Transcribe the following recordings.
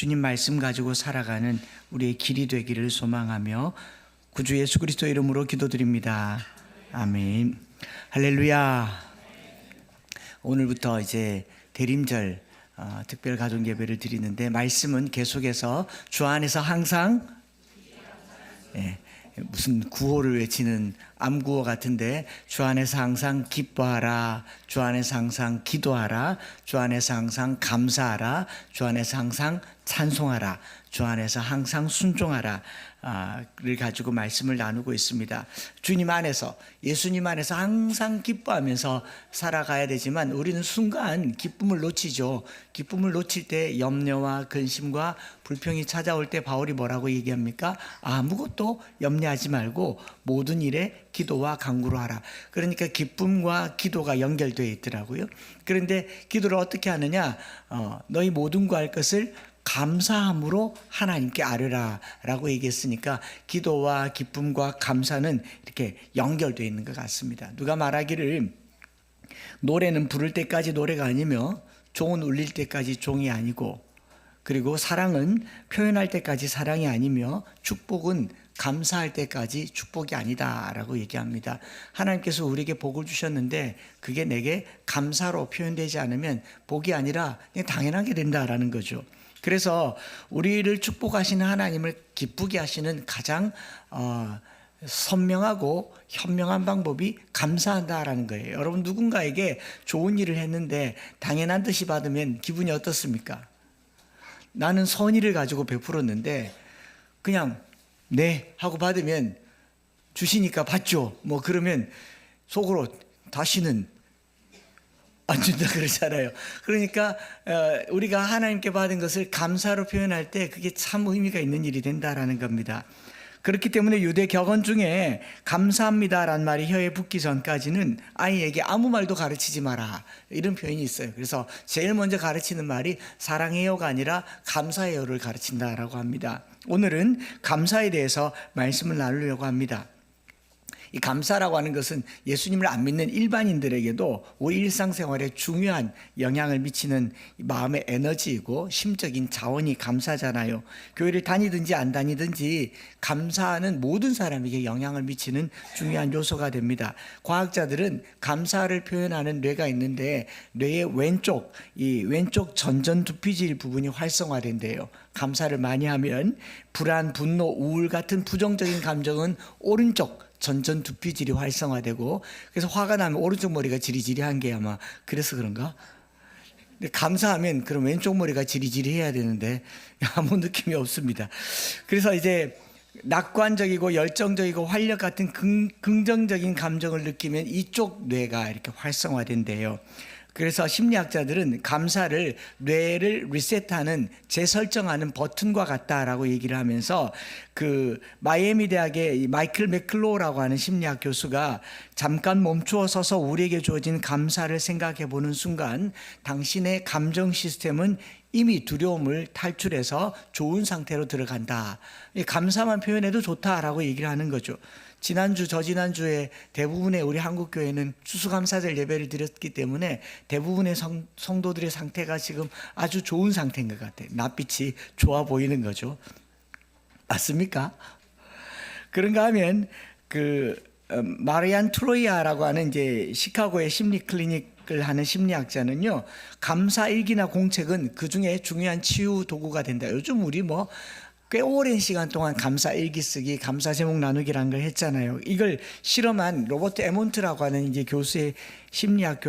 주님 말씀 가지고 살아가는 우리의 길이 되기를 소망하며 구주 예수 그리스도 이름으로 기도드립니다. 아멘. 할렐루야. 오늘부터 이제 대림절 특별 가족 예배를 드리는데 말씀은 계속해서 주 안에서 항상 무슨 구호를 외치는 암구호 같은데 주 안에서 항상 기뻐하라, 주 안에서 항상 기도하라, 주 안에서 항상 감사하라, 주 안에서 항상 찬송하라, 주 안에서 항상 순종하라 를 가지고 말씀을 나누고 있습니다. 주님 안에서, 예수님 안에서 항상 기뻐하면서 살아가야 되지만 우리는 순간 기쁨을 놓치죠. 기쁨을 놓칠 때 염려와 근심과 불평이 찾아올 때 바울이 뭐라고 얘기합니까? 아무것도 염려하지 말고 모든 일에 기도와 간구로 하라. 그러니까 기쁨과 기도가 연결되어 있더라고요. 그런데 기도를 어떻게 하느냐? 너희 모든 구할 것을 감사함으로 하나님께 아뢰라 라고 얘기했으니까 기도와 기쁨과 감사는 이렇게 연결되어 있는 것 같습니다. 누가 말하기를 노래는 부를 때까지 노래가 아니며 종은 울릴 때까지 종이 아니고, 그리고 사랑은 표현할 때까지 사랑이 아니며 축복은 감사할 때까지 축복이 아니다 라고 얘기합니다. 하나님께서 우리에게 복을 주셨는데 그게 내게 감사로 표현되지 않으면 복이 아니라 그냥 당연하게 된다라는 거죠. 그래서 우리를 축복하시는 하나님을 기쁘게 하시는 가장 선명하고 현명한 방법이 감사한다라는 거예요. 여러분, 누군가에게 좋은 일을 했는데 당연한 듯이 받으면 기분이 어떻습니까? 나는 선의를 가지고 베풀었는데 그냥 네 하고 받으면 주시니까 받죠. 뭐 그러면 속으로 다시는 안 준다 그러잖아요. 그러니까 우리가 하나님께 받은 것을 감사로 표현할 때 그게 참 의미가 있는 일이 된다라는 겁니다. 그렇기 때문에 유대 격언 중에 감사합니다라는 말이 혀에 붙기 전까지는 아이에게 아무 말도 가르치지 마라 이런 표현이 있어요. 그래서 제일 먼저 가르치는 말이 사랑해요가 아니라 감사해요를 가르친다라고 합니다. 오늘은 감사에 대해서 말씀을 나누려고 합니다. 이 감사라고 하는 것은 예수님을 안 믿는 일반인들에게도 우리 일상생활에 중요한 영향을 미치는 마음의 에너지이고 심적인 자원이 감사잖아요. 교회를 다니든지 안 다니든지 감사하는 모든 사람에게 영향을 미치는 중요한 요소가 됩니다. 과학자들은 감사를 표현하는 뇌가 있는데 뇌의 왼쪽 전전두피질 부분이 활성화된대요. 감사를 많이 하면 불안, 분노, 우울 같은 부정적인 감정은 오른쪽 전전두피질이 활성화되고, 그래서 화가 나면 오른쪽 머리가 지리지리한 게 아마 그래서 그런가? 근데 감사하면 그럼 왼쪽 머리가 지리지리해야 되는데 아무 느낌이 없습니다. 그래서 이제 낙관적이고 열정적이고 활력 같은 긍정적인 감정을 느끼면 이쪽 뇌가 이렇게 활성화된대요. 그래서 심리학자들은 감사를 뇌를 리셋하는, 재설정하는 버튼과 같다라고 얘기를 하면서 그 마이애미 대학의 마이클 맥클로우라고 하는 심리학 교수가 잠깐 멈추어 서서 우리에게 주어진 감사를 생각해 보는 순간 당신의 감정 시스템은 이미 두려움을 탈출해서 좋은 상태로 들어간다. 감사만 표현해도 좋다라고 얘기를 하는 거죠. 지난주, 저지난주에 대부분의 우리 한국교회는 추수감사절 예배를 드렸기 때문에 대부분의 성도들의 상태가 지금 아주 좋은 상태인 것 같아요. 낯빛이 좋아 보이는 거죠. 맞습니까? 그런가 하면 마리안 트로이아라고 하는 이제 시카고의 심리 클리닉을 하는 심리학자는요, 감사 일기나 공책은 그 중에 중요한 치유 도구가 된다. 요즘 우리 꽤 오랜 시간 동안 감사 일기 쓰기, 감사 제목 나누기라는 걸 했잖아요. 이걸 실험한 로버트 에몬스라고 하는 심리학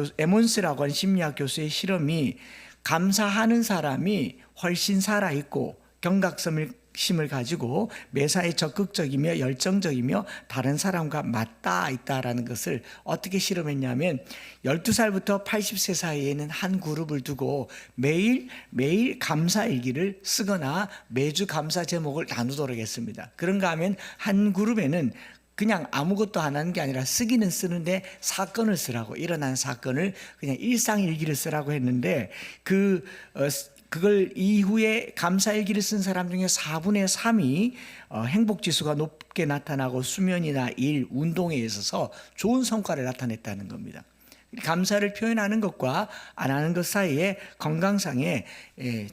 교수의 실험이 감사하는 사람이 훨씬 살아있고 경각심을 가지고 매사에 적극적이며 열정적이며 다른 사람과 맞닿아 있다라는 것을 어떻게 실험했냐면 12살부터 80세 사이에는 한 그룹을 두고 매일 감사일기를 쓰거나 매주 감사 제목을 나누도록 했습니다. 그런가 하면 한 그룹에는 그냥 아무것도 안 하는 게 아니라 쓰기는 쓰는데 사건을 쓰라고, 일어난 사건을 그냥 일상일기를 쓰라고 했는데 그걸 이후에 감사일기를 쓴 사람 중에 4분의 3이 행복지수가 높게 나타나고 수면이나 일, 운동에 있어서 좋은 성과를 나타냈다는 겁니다. 감사를 표현하는 것과 안 하는 것 사이에 건강상의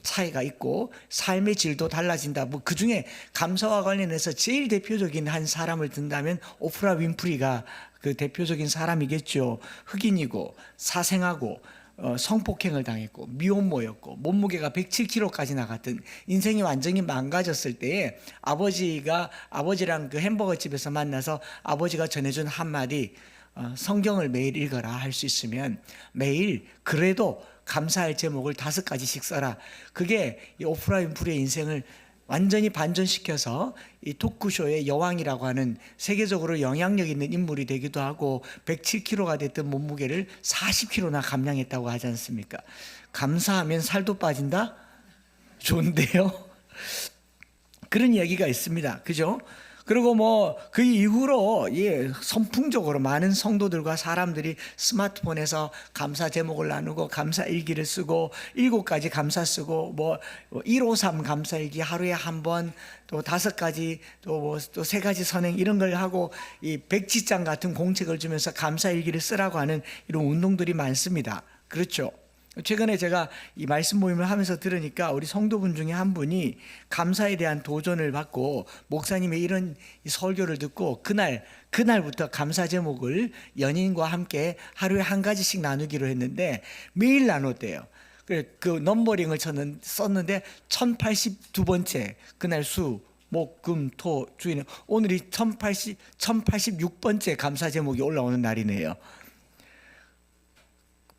차이가 있고 삶의 질도 달라진다. 뭐 그중에 감사와 관련해서 제일 대표적인 한 사람을 든다면 오프라 윈프리가 그 대표적인 사람이겠죠. 흑인이고 사생하고 성폭행을 당했고 미혼모였고 몸무게가 107kg까지 나갔던 인생이 완전히 망가졌을 때에 아버지랑 그 햄버거 집에서 만나서 아버지가 전해준 한마디, 성경을 매일 읽어라 할 수 있으면 매일 그래도 감사할 제목을 5가지씩 써라. 그게 이 오프라 윈프리의 인생을 완전히 반전시켜서 이 토크쇼의 여왕이라고 하는 세계적으로 영향력 있는 인물이 되기도 하고 107kg가 됐던 몸무게를 40kg나 감량했다고 하지 않습니까? 감사하면 살도 빠진다? 좋은데요? 그런 이야기가 있습니다. 그죠? 그리고 뭐 그 이후로 선풍적으로 많은 성도들과 사람들이 스마트폰에서 감사 제목을 나누고 감사 일기를 쓰고 7가지 감사 쓰고 뭐 153 감사 일기 하루에 한 번, 또 5가지, 또 3가지 선행 이런 걸 하고 이 백지장 같은 공책을 주면서 감사 일기를 쓰라고 하는 이런 운동들이 많습니다. 그렇죠? 최근에 제가 이 말씀 모임을 하면서 들으니까 우리 성도분 중에 한 분이 감사에 대한 도전을 받고 목사님의 이런 설교를 듣고 그날부터 감사 제목을 연인과 함께 하루에 1가지씩 나누기로 했는데 매일 나눴대요. 그 넘버링을 썼는데 1082번째 그날 목, 금, 토, 주일은 오늘이 1086번째 감사 제목이 올라오는 날이네요.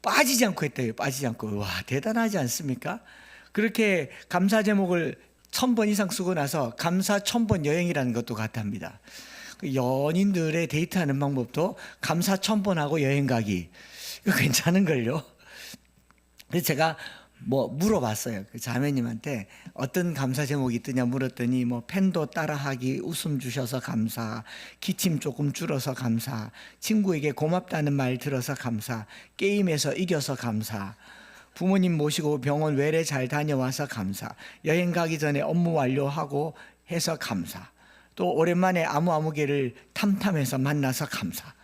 빠지지 않고 했대요. 빠지지 않고. 와, 대단하지 않습니까? 그렇게 감사 제목을 1000번 이상 쓰고 나서 감사 1000번 여행이라는 것도 같답니다. 연인들의 데이트하는 방법도 감사 1000번 하고 여행 가기. 이거 괜찮은걸요? 그래서 제가 물어봤어요. 그 자매님한테 어떤 감사 제목이 있더냐 물었더니 팬도 따라하기, 웃음 주셔서 감사, 기침 조금 줄어서 감사, 친구에게 고맙다는 말 들어서 감사, 게임에서 이겨서 감사, 부모님 모시고 병원 외래 잘 다녀와서 감사, 여행 가기 전에 업무 완료하고 해서 감사, 또 오랜만에 아무개를 탐탐해서 만나서 감사.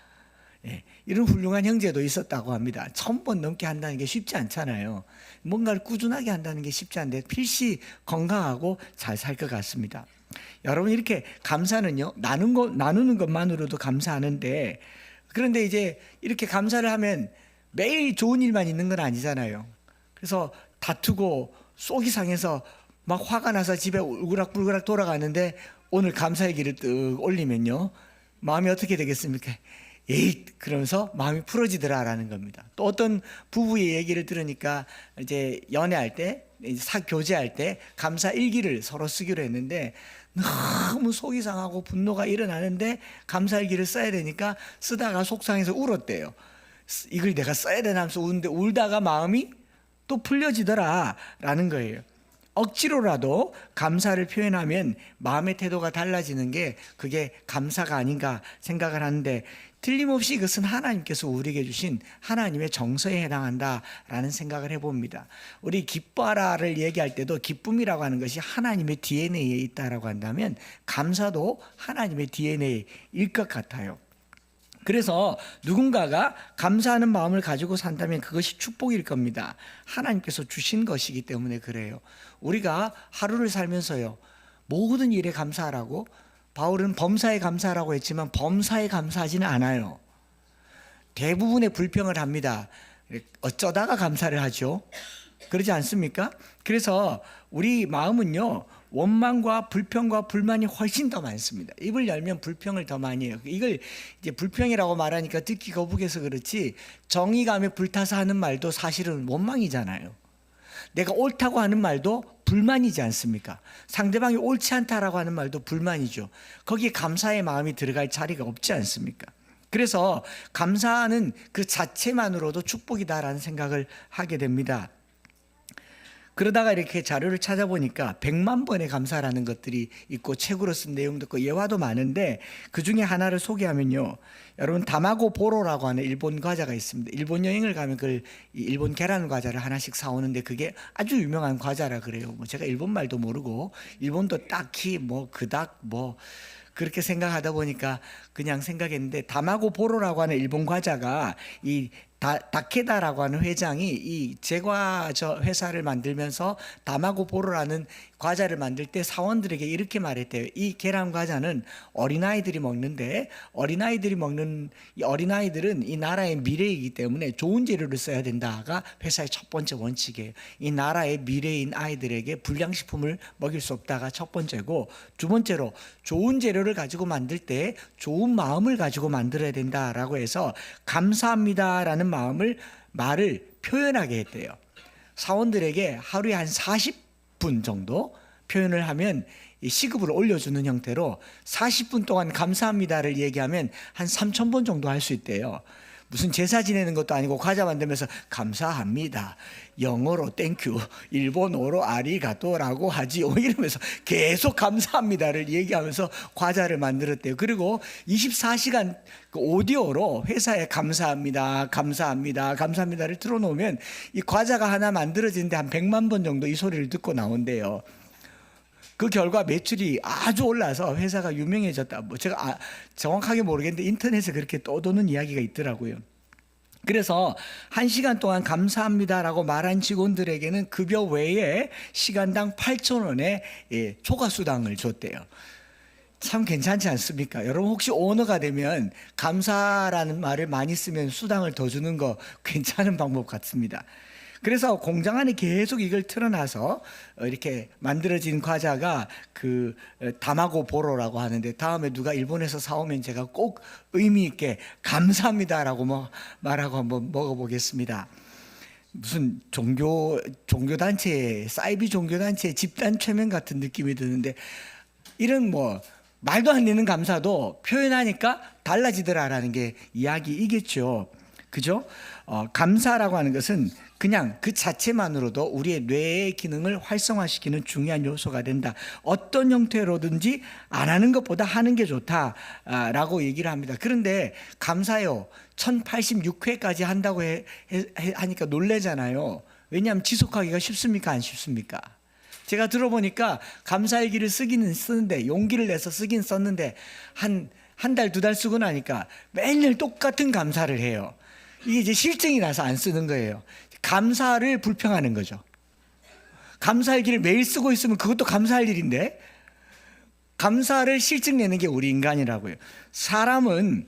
이런 훌륭한 형제도 있었다고 합니다. 1000번 넘게 한다는 게 쉽지 않잖아요. 뭔가를 꾸준하게 한다는 게 쉽지 않은데 필시 건강하고 잘 살 것 같습니다. 여러분, 이렇게 감사는요, 나누는 것만으로도 감사하는데, 그런데 이제 이렇게 감사를 하면 매일 좋은 일만 있는 건 아니잖아요. 그래서 다투고 속이 상해서 막 화가 나서 집에 울그락불그락 돌아가는데 오늘 감사일기를 뜩 올리면요, 마음이 어떻게 되겠습니까? 그러면서 마음이 풀어지더라라는 겁니다. 또 어떤 부부의 얘기를 들으니까 이제 연애할 때, 교제할 때 감사 일기를 서로 쓰기로 했는데 너무 속이 상하고 분노가 일어나는데 감사 일기를 써야 되니까 쓰다가 속상해서 울었대요. 이걸 내가 써야 되나 하면서 우는데 울다가 마음이 또 풀려지더라라는 거예요. 억지로라도 감사를 표현하면 마음의 태도가 달라지는 게 그게 감사가 아닌가 생각을 하는데, 틀림없이 이것은 하나님께서 우리에게 주신 하나님의 정서에 해당한다라는 생각을 해봅니다. 우리 기뻐하라를 얘기할 때도 기쁨이라고 하는 것이 하나님의 DNA에 있다라고 한다면 감사도 하나님의 DNA일 것 같아요. 그래서 누군가가 감사하는 마음을 가지고 산다면 그것이 축복일 겁니다. 하나님께서 주신 것이기 때문에 그래요. 우리가 하루를 살면서요, 모든 일에 감사하라고, 바울은 범사에 감사하라고 했지만 범사에 감사하지는 않아요. 대부분의 불평을 합니다. 어쩌다가 감사를 하죠? 그러지 않습니까? 그래서 우리 마음은요, 원망과 불평과 불만이 훨씬 더 많습니다. 입을 열면 불평을 더 많이 해요. 이걸 이제 불평이라고 말하니까 듣기 거북해서 그렇지, 정의감에 불타서 하는 말도 사실은 원망이잖아요. 내가 옳다고 하는 말도 불만이지 않습니까? 상대방이 옳지 않다라고 하는 말도 불만이죠. 거기에 감사의 마음이 들어갈 자리가 없지 않습니까? 그래서 감사하는 그 자체만으로도 축복이다라는 생각을 하게 됩니다. 그러다가 이렇게 자료를 찾아보니까 100만 번의 감사라는 것들이 있고 책으로 쓴 내용도 있고 예화도 많은데, 그 중에 하나를 소개하면요, 여러분 다마고 보로라고 하는 일본 과자가 있습니다. 일본 여행을 가면 그 일본 계란 과자를 하나씩 사오는데 그게 아주 유명한 과자라 그래요. 제가 일본 말도 모르고 일본도 딱히 그닥 그렇게 생각하다 보니까 그냥 생각했는데, 다마고 보로라고 하는 일본 과자가 이 다케다라고 하는 회장이 이 제과저 회사를 만들면서 다마고 보로라는 과자를 만들 때 사원들에게 이렇게 말했대요. 이 계란 과자는 어린아이들이 먹는데 이 어린아이들은 이 나라의 미래이기 때문에 좋은 재료를 써야 된다가 회사의 첫 번째 원칙이에요. 이 나라의 미래인 아이들에게 불량식품을 먹일 수 없다가 첫 번째고, 두 번째로 좋은 재료를 가지고 만들 때 좋은 마음을 가지고 만들어야 된다라고 해서 감사합니다라는 말을 표현하게 했대요. 사원들에게 하루에 한 40분 정도 표현을 하면 이 시급을 올려주는 형태로 40분 동안 감사합니다를 얘기하면 한 3,000번 정도 할 수 있대요. 무슨 제사 지내는 것도 아니고 과자 만들면서 감사합니다, 영어로 땡큐, 일본어로 아리가또라고 하지요, 이러면서 계속 감사합니다를 얘기하면서 과자를 만들었대요. 그리고 24시간 그 오디오로 회사에 감사합니다를 틀어놓으면 이 과자가 하나 만들어지는데 한 100만 번 정도 이 소리를 듣고 나온대요. 그 결과 매출이 아주 올라서 회사가 유명해졌다. 뭐 제가 정확하게 모르겠는데 인터넷에 그렇게 떠도는 이야기가 있더라고요. 그래서 1시간 동안 감사합니다라고 말한 직원들에게는 급여 외에 시간당 8,000원의 초과 수당을 줬대요. 참 괜찮지 않습니까? 여러분 혹시 오너가 되면 감사라는 말을 많이 쓰면 수당을 더 주는 거 괜찮은 방법 같습니다. 그래서 공장 안에 계속 이걸 틀어놔서 이렇게 만들어진 과자가 그 다마고 보로라고 하는데, 다음에 누가 일본에서 사오면 제가 꼭 의미 있게 감사합니다라고 말하고 한번 먹어보겠습니다. 무슨 종교단체, 사이비 종교단체 집단 최면 같은 느낌이 드는데, 이런 말도 안 되는 감사도 표현하니까 달라지더라라는 게 이야기이겠죠. 그죠? 감사라고 하는 것은 그냥 그 자체만으로도 우리의 뇌의 기능을 활성화시키는 중요한 요소가 된다. 어떤 형태로든지 안 하는 것보다 하는 게 좋다라고 얘기를 합니다. 그런데 감사요, 1086회까지 한다고 하니까 놀래잖아요. 왜냐하면 지속하기가 쉽습니까? 안 쉽습니까? 제가 들어보니까 감사일기를 쓰기는 쓰는데, 용기를 내서 쓰긴 썼는데 한 달, 2달 쓰고 나니까 매일 똑같은 감사를 해요. 이게 이제 실증이 나서 안 쓰는 거예요. 감사를 불평하는 거죠. 감사일기를 매일 쓰고 있으면 그것도 감사할 일인데, 감사를 실증 내는 게 우리 인간이라고요. 사람은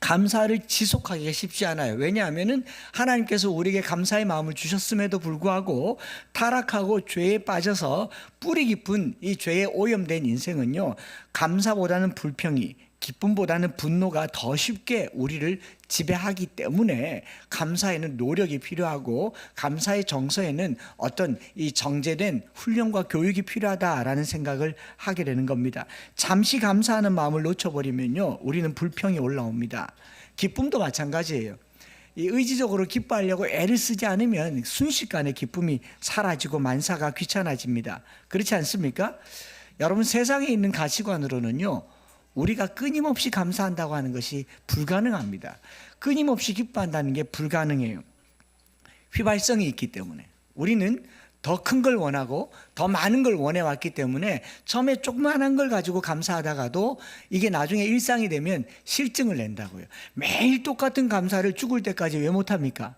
감사를 지속하기가 쉽지 않아요. 왜냐하면은 하나님께서 우리에게 감사의 마음을 주셨음에도 불구하고 타락하고 죄에 빠져서 뿌리 깊은 이 죄에 오염된 인생은요, 감사보다는 불평이, 기쁨보다는 분노가 더 쉽게 우리를 지배하기 때문에 감사에는 노력이 필요하고, 감사의 정서에는 어떤 이 정제된 훈련과 교육이 필요하다라는 생각을 하게 되는 겁니다. 잠시 감사하는 마음을 놓쳐버리면요, 우리는 불평이 올라옵니다. 기쁨도 마찬가지예요. 이 의지적으로 기뻐하려고 애를 쓰지 않으면 순식간에 기쁨이 사라지고 만사가 귀찮아집니다. 그렇지 않습니까? 여러분, 세상에 있는 가치관으로는요, 우리가 끊임없이 감사한다고 하는 것이 불가능합니다. 끊임없이 기뻐한다는 게 불가능해요. 휘발성이 있기 때문에. 우리는 더 큰 걸 원하고 더 많은 걸 원해왔기 때문에 처음에 조그만한 걸 가지고 감사하다가도 이게 나중에 일상이 되면 실증을 낸다고요. 매일 똑같은 감사를 죽을 때까지 왜 못합니까?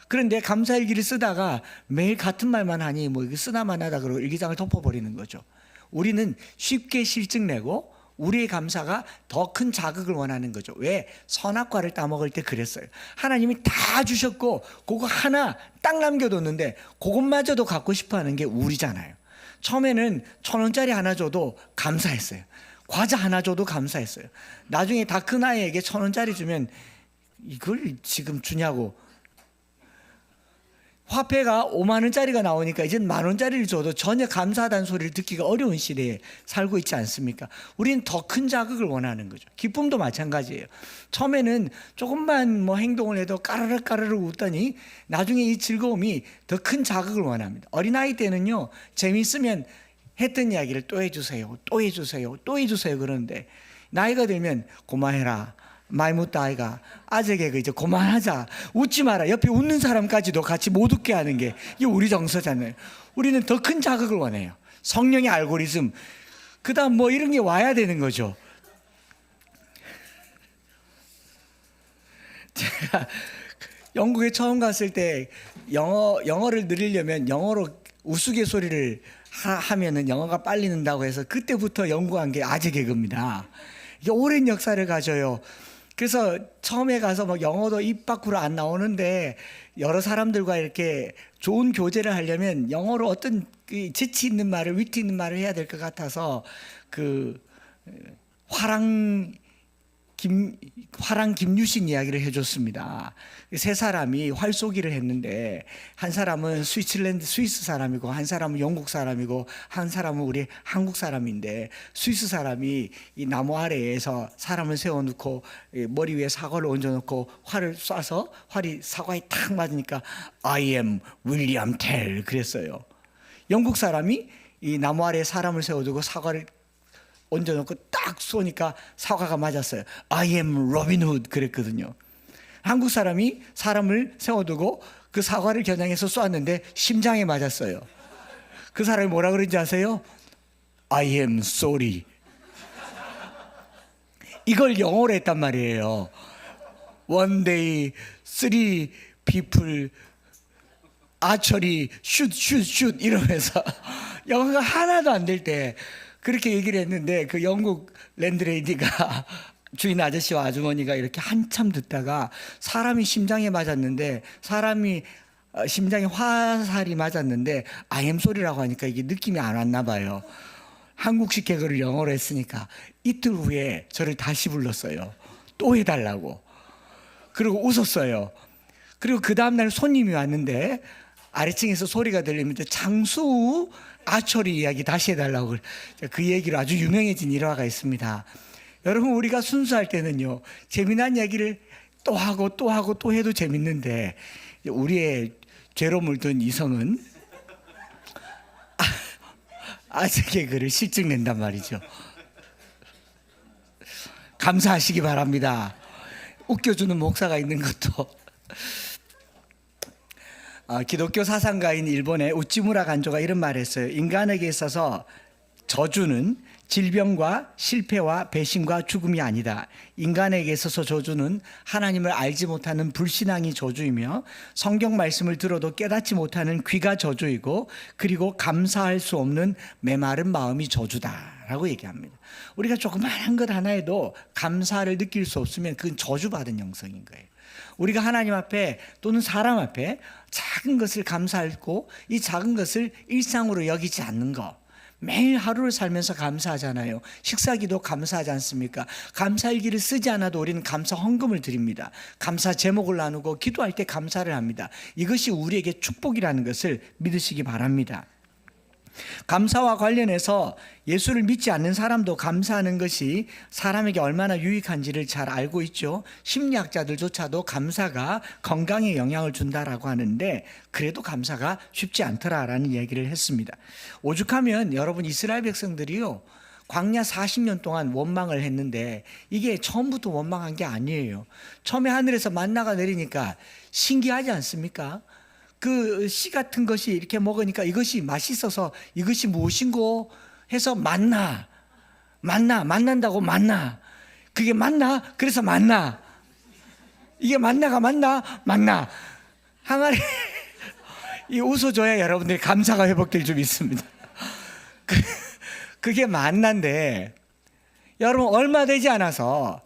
그런데 감사일기를 쓰다가 매일 같은 말만 하니 쓰나만 하다 그러고 일기장을 덮어버리는 거죠. 우리는 쉽게 실증내고 우리의 감사가 더 큰 자극을 원하는 거죠. 왜? 선악과를 따먹을 때 그랬어요. 하나님이 다 주셨고 그거 하나 딱 남겨뒀는데 그것마저도 갖고 싶어하는 게 우리잖아요. 처음에는 1,000원짜리 하나 줘도 감사했어요. 과자 하나 줘도 감사했어요. 나중에 다 큰 아이에게 1,000원짜리 주면 이걸 지금 주냐고, 화폐가 5만 원짜리가 나오니까 이제 10,000원짜리를 줘도 전혀 감사하다는 소리를 듣기가 어려운 시대에 살고 있지 않습니까? 우리는 더 큰 자극을 원하는 거죠. 기쁨도 마찬가지예요. 처음에는 조금만 행동을 해도 까르르 웃더니 나중에 이 즐거움이 더 큰 자극을 원합니다. 어린아이 때는요, 재미있으면 했던 이야기를 또 해주세요, 또 해주세요, 또 해주세요 그러는데, 나이가 들면 고마해라, 많이 묻다 아이가 아재개그 이제 그만하자, 웃지 마라, 옆에 웃는 사람까지도 같이 못 웃게 하는 게 이게 우리 정서잖아요. 우리는 더 큰 자극을 원해요. 성령의 알고리즘, 그 다음 이런 게 와야 되는 거죠. 제가 영국에 처음 갔을 때 영어를 늘리려면 영어로 우스갯소리를 하면은 영어가 빨리 는다고 해서 그때부터 연구한 게 아재 개그입니다. 이게 오랜 역사를 가져요. 그래서 처음에 가서 막 영어도 입 밖으로 안 나오는데 여러 사람들과 이렇게 좋은 교제를 하려면 영어로 어떤 그 재치 있는 말을, 위트 있는 말을 해야 될 것 같아서 그 화랑 김유신 이야기를 해줬습니다. 세 사람이 활쏘기를 했는데 한 사람은 스위스 사람이고 한 사람은 영국 사람이고 한 사람은 우리 한국 사람인데 스위스 사람이 이 나무 아래에서 사람을 세워놓고 머리 위에 사과를 얹어놓고 활을 쏴서 활이 사과에 탁 맞으니까 I am William Tell 그랬어요. 영국 사람이 이 나무 아래에 사람을 세워두고 사과를 얹어놓고 딱 쏘니까 사과가 맞았어요. I am Robin Hood 그랬거든요. 한국 사람이 사람을 세워두고 그 사과를 겨냥해서 쏘았는데 심장에 맞았어요. 그 사람이 뭐라 그런지 아세요? I am sorry. 이걸 영어로 했단 말이에요. One day, three people archery shoot 이러면서 영어가 하나도 안 될 때 그렇게 얘기를 했는데 그 영국 랜드레이디가 주인 아저씨와 아주머니가 이렇게 한참 듣다가 사람이 심장에 맞았는데 사람이 심장에 화살이 맞았는데 I am sorry라고 하니까 이게 느낌이 안 왔나 봐요. 한국식 개그를 영어로 했으니까 이틀 후에 저를 다시 불렀어요. 또 해달라고. 그리고 웃었어요. 그리고 그 다음날 손님이 왔는데 아래층에서 소리가 들리면서 장수 아처리 이야기 다시 해달라고 그 얘기로 아주 유명해진 일화가 있습니다. 여러분 우리가 순수할 때는요 재미난 이야기를 또 하고 또 하고 또 해도 재밌는데 우리의 죄로 물든 이성은 아재 개그를 실증낸단 말이죠. 감사하시기 바랍니다. 웃겨주는 목사가 있는 것도. 기독교 사상가인 일본의 우찌무라 간조가 이런 말을 했어요. 인간에게 있어서 저주는 질병과 실패와 배신과 죽음이 아니다. 인간에게 있어서 저주는 하나님을 알지 못하는 불신앙이 저주이며 성경 말씀을 들어도 깨닫지 못하는 귀가 저주이고 그리고 감사할 수 없는 메마른 마음이 저주다라고 얘기합니다. 우리가 조그마한 것 하나에도 감사를 느낄 수 없으면 그건 저주받은 영성인 거예요. 우리가 하나님 앞에 또는 사람 앞에 작은 것을 감사하고 이 작은 것을 일상으로 여기지 않는 것. 매일 하루를 살면서 감사하잖아요. 식사기도 감사하지 않습니까? 감사일기를 쓰지 않아도 우리는 감사 헌금을 드립니다. 감사 제목을 나누고 기도할 때 감사를 합니다. 이것이 우리에게 축복이라는 것을 믿으시기 바랍니다. 감사와 관련해서 예수를 믿지 않는 사람도 감사하는 것이 사람에게 얼마나 유익한지를 잘 알고 있죠. 심리학자들조차도 감사가 건강에 영향을 준다라고 하는데 그래도 감사가 쉽지 않더라라는 얘기를 했습니다. 오죽하면 여러분 이스라엘 백성들이요 광야 40년 동안 원망을 했는데 이게 처음부터 원망한 게 아니에요. 처음에 하늘에서 만나가 내리니까 신기하지 않습니까? 그 씨 같은 것이 이렇게 먹으니까 이것이 맛있어서 이것이 무엇인고 해서 만난다고 만나. 그게 만나? 그래서 만나. 이게 만나가 만나. 항아리 이 웃어줘야 여러분들이 감사가 회복될 좀 있습니다. 그게 만난데 여러분 얼마 되지 않아서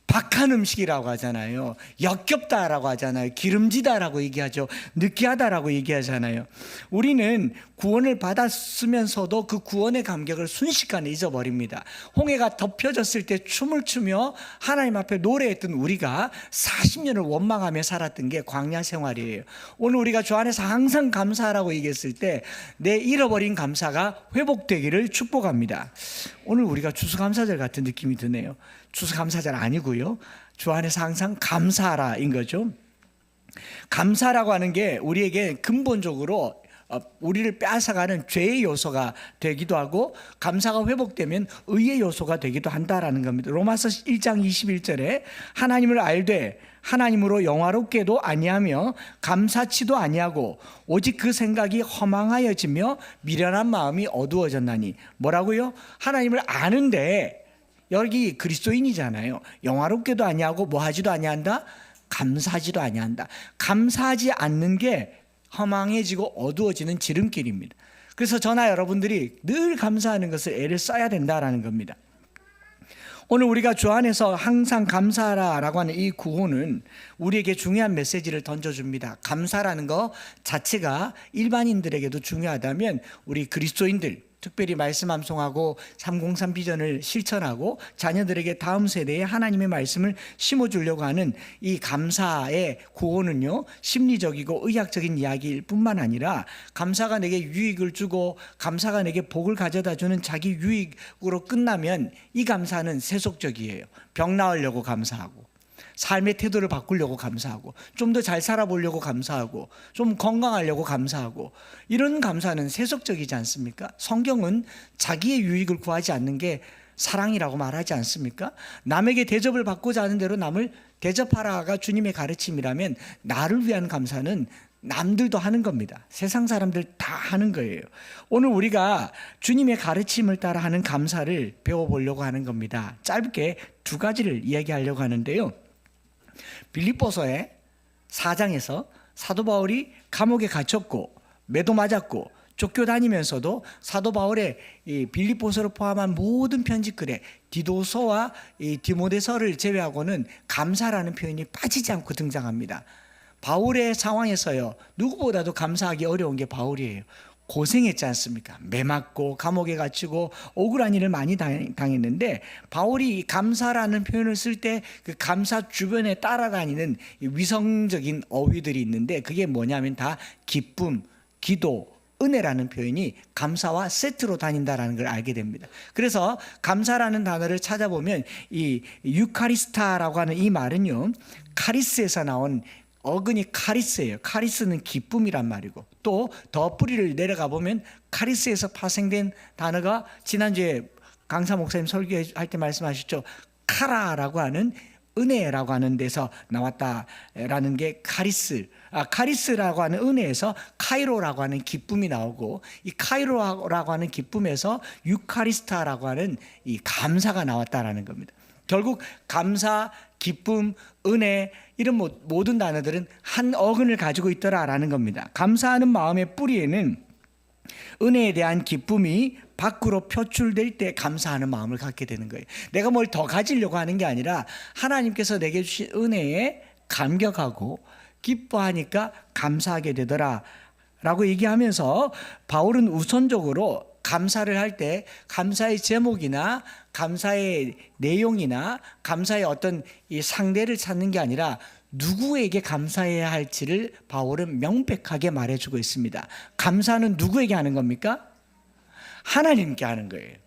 박한 음식이라고 하잖아요. 역겹다라고 하잖아요. 기름지다라고 얘기하죠. 느끼하다라고 얘기하잖아요. 우리는 구원을 받았으면서도 그 구원의 감격을 순식간에 잊어버립니다. 홍해가 덮여졌을 때 춤을 추며 하나님 앞에 노래했던 우리가 40년을 원망하며 살았던 게 광야 생활이에요. 오늘 우리가 주 안에서 항상 감사하라고 얘기했을 때 내 잃어버린 감사가 회복되기를 축복합니다. 오늘 우리가 추수감사절 같은 느낌이 드네요. 추수감사절 아니고요. 주 안에서 항상 감사하라인 거죠. 감사라고 하는 게 우리에게 근본적으로 우리를 빼앗아가는 죄의 요소가 되기도 하고 감사가 회복되면 의의 요소가 되기도 한다라는 겁니다. 로마서 1장 21절에 하나님을 알되 하나님으로 영화롭게도 아니하며 감사치도 아니하고 오직 그 생각이 허망하여지며 미련한 마음이 어두워졌나니 뭐라고요? 하나님을 아는데 여기 그리스도인이잖아요. 영화롭게도 아니하고 뭐 하지도 아니한다? 감사하지도 아니한다. 감사하지 않는 게 허망해지고 어두워지는 지름길입니다. 그래서 저나 여러분들이 늘 감사하는 것을 애를 써야 된다라는 겁니다. 오늘 우리가 주 안에서 항상 감사하라라고 하는 이 구호는 우리에게 중요한 메시지를 던져줍니다. 감사라는 것 자체가 일반인들에게도 중요하다면 우리 그리스도인들, 특별히 말씀 암송하고 303 비전을 실천하고 자녀들에게 다음 세대에 하나님의 말씀을 심어주려고 하는 이 감사의 구호는요, 심리적이고 의학적인 이야기일 뿐만 아니라 감사가 내게 유익을 주고 감사가 내게 복을 가져다 주는 자기 유익으로 끝나면 이 감사는 세속적이에요. 병 나으려고 감사하고, 삶의 태도를 바꾸려고 감사하고, 좀 더 잘 살아보려고 감사하고, 좀 건강하려고 감사하고, 이런 감사는 세속적이지 않습니까? 성경은 자기의 유익을 구하지 않는 게 사랑이라고 말하지 않습니까? 남에게 대접을 받고자 하는 대로 남을 대접하라가 주님의 가르침이라면 나를 위한 감사는 남들도 하는 겁니다. 세상 사람들 다 하는 거예요. 오늘 우리가 주님의 가르침을 따라 하는 감사를 배워보려고 하는 겁니다. 짧게 두 가지를 이야기하려고 하는데요. 빌립보서의 4장에서 사도 바울이 감옥에 갇혔고 매도 맞았고 쫓겨다니면서도 사도 바울의 이 빌립보서를 포함한 모든 편지글에 디도서와 이 디모데서를 제외하고는 감사라는 표현이 빠지지 않고 등장합니다. 바울의 상황에서요, 누구보다도 감사하기 어려운 게 바울이에요. 고생했지 않습니까? 매 맞고 감옥에 갇히고 억울한 일을 많이 당했는데, 바울이 감사라는 표현을 쓸 때 그 감사 주변에 따라다니는 위성적인 어휘들이 있는데, 그게 뭐냐면 다 기쁨, 기도, 은혜라는 표현이 감사와 세트로 다닌다라는 걸 알게 됩니다. 그래서 감사라는 단어를 찾아보면 이 유카리스타라고 하는 이 말은요, 카리스에서 나온 어근이 카리스예요. 카리스는 기쁨이란 말이고, 또 더 뿌리를 내려가 보면 카리스에서 파생된 단어가 지난주에 강사 목사님 설교할 때 말씀하셨죠. 카라라고 하는 은혜라고 하는 데서 나왔다라는 게 카리스. 카리스라고 하는 은혜에서 카이로라고 하는 기쁨이 나오고, 이 카이로라고 하는 기쁨에서 유카리스타라고 하는 이 감사가 나왔다라는 겁니다. 결국 감사, 기쁨, 은혜, 이런 모든 단어들은 한 어근을 가지고 있더라라는 겁니다. 감사하는 마음의 뿌리에는 은혜에 대한 기쁨이 밖으로 표출될 때 감사하는 마음을 갖게 되는 거예요. 내가 뭘 더 가지려고 하는 게 아니라 하나님께서 내게 주신 은혜에 감격하고 기뻐하니까 감사하게 되더라 라고 얘기하면서, 바울은 우선적으로 감사를 할 때 감사의 제목이나 감사의 내용이나 감사의 어떤 이 상대를 찾는 게 아니라 누구에게 감사해야 할지를 바울은 명백하게 말해주고 있습니다. 감사는 누구에게 하는 겁니까? 하나님께 하는 거예요.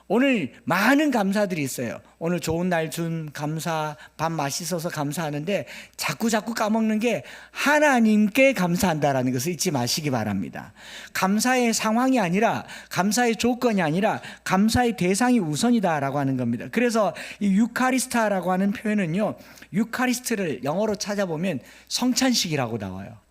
오늘 많은 감사들이 있어요. 오늘 좋은 날 준 감사, 밥 맛있어서 감사하는데 자꾸 까먹는 게 하나님께 감사한다라는 것을 잊지 마시기 바랍니다. 감사의 상황이 아니라, 감사의 조건이 아니라 감사의 대상이 우선이다라고 하는 겁니다. 그래서 이 유카리스타라고 하는 표현은요, 유카리스트를 영어로 찾아보면 성찬식이라고 나와요.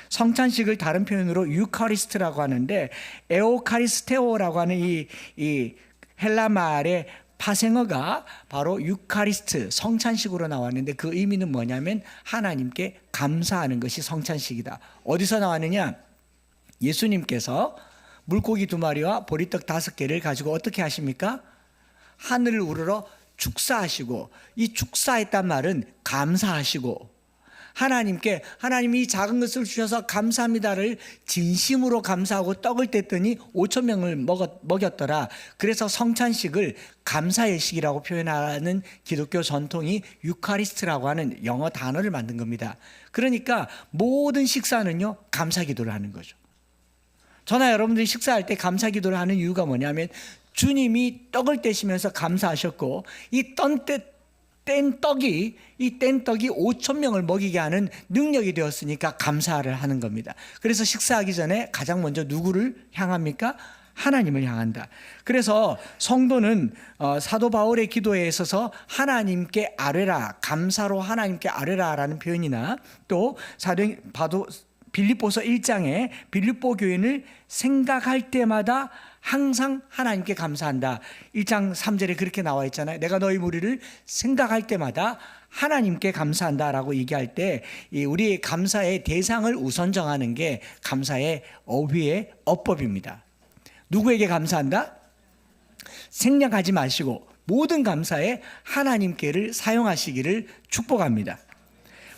성찬식을 다른 표현으로 유카리스트라고 하는데, 에오카리스테오라고 하는 이 헬라 말의 파생어가 바로 유카리스트, 성찬식으로 나왔는데, 그 의미는 뭐냐면 하나님께 감사하는 것이 성찬식이다. 어디서 나왔느냐? 예수님께서 물고기 2마리와 보리떡 5개를 가지고 어떻게 하십니까? 하늘을 우러러 축사하시고, 이 축사했단 말은 감사하시고, 하나님이 이 작은 것을 주셔서 감사합니다를 진심으로 감사하고 떡을 뗐더니 5,000명을 먹였더라. 그래서 성찬식을 감사의 식이라고 표현하는 기독교 전통이 유카리스트라고 하는 영어 단어를 만든 겁니다. 그러니까 모든 식사는요, 감사 기도를 하는 거죠. 저나 여러분들이 식사할 때 감사 기도를 하는 이유가 뭐냐면, 주님이 떡을 떼시면서 감사하셨고, 뗀 떡이 5,000명을 먹이게 하는 능력이 되었으니까 감사를 하는 겁니다. 그래서 식사하기 전에 가장 먼저 누구를 향합니까? 하나님을 향한다. 그래서 성도는 사도 바울의 기도에 있어서 하나님께 아뢰라, 감사로 하나님께 아뢰라라는 표현이나, 또 빌립보서 1장에 빌립보 교인을 생각할 때마다 항상 하나님께 감사한다. 1장 3절에 그렇게 나와 있잖아요. 내가 너희 무리를 생각할 때마다 하나님께 감사한다라고 얘기할 때 우리의 감사의 대상을 우선 정하는 게 감사의 어휘의 어법입니다. 누구에게 감사한다? 생략하지 마시고 모든 감사에 하나님께를 사용하시기를 축복합니다.